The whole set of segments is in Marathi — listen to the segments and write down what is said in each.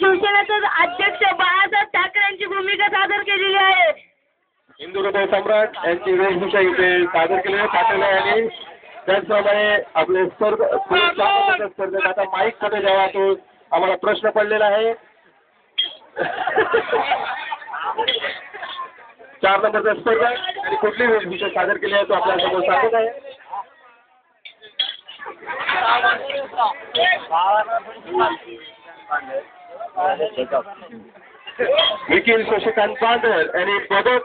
शिवसेनेचे अध्यक्ष बाळासाहेब ठाकरे यांची भूमिका सादर केलेली आहे. हिंदू हृदय सम्राट यांची वेशभूषा इथे सादर केलेली पाटील आणि त्याचप्रमाणे आपले स्पर्धक आता माईक मध्ये जेव्हा तो आम्हाला प्रश्न पडलेला आहे 4 नंबरचा स्पर्धक आणि कुठली वेशभूषा सादर केली आहे तो आपल्या समोर सांगत आहे. निखिल शशिकांत बांधर यांनी पदक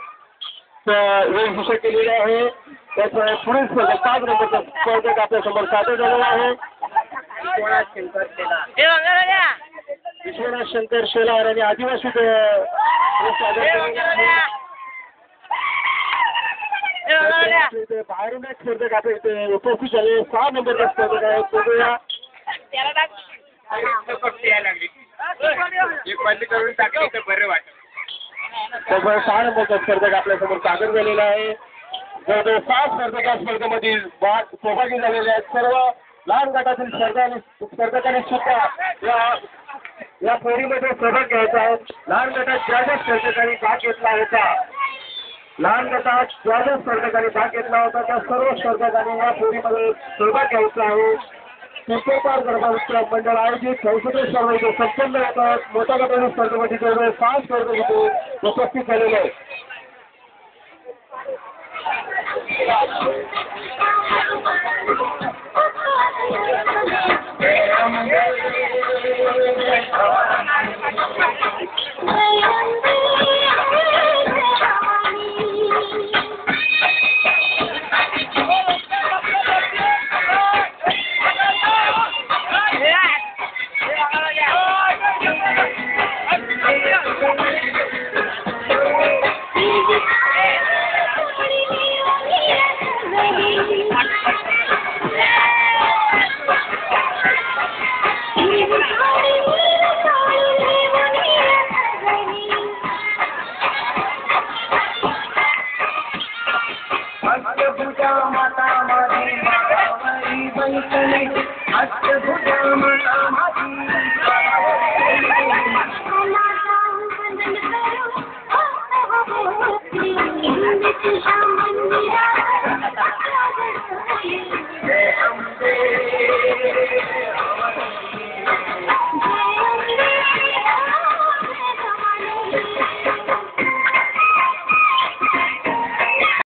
वेशभूषा केलेली आहे. त्याचा पुढील स्पर्धक 5 नंबरचा स्पर्धक आपल्या समोर सादर झालेला आहे. विश्वनाथ शंकर शेलार आणि आदिवासी बाहेरून एक स्पर्धक आपल्या इथे उपस्थित झाले. 6 नंबरचा स्पर्धक आहे. बघूया त्यामुळे 6 नंबरचा स्पर्धक आपल्या समोर सादर झालेला आहे. जवळजवळ 6 स्पर्धक या स्पर्धेमध्ये सहभागी झालेले आहेत. सर्व लहान गटातील स्पर्धकांनी सुद्धा या फेरीमध्ये सहभाग घ्यायचा आहे. लहान गटात ज्या स्पर्धकांनी भाग घेतला होता त्या सर्व स्पर्धकांनी या फेरीमध्ये सहभाग घ्यायचा आहे. चिंचोपार गरबा मंडळ आयोजित 64 स्पर्धेचे संपन्न मोठ्या गटातील स्पर्धेमध्ये जवळजवळ 6 स्पर्धक इथे उपस्थित झालेले आहेत. माता माझी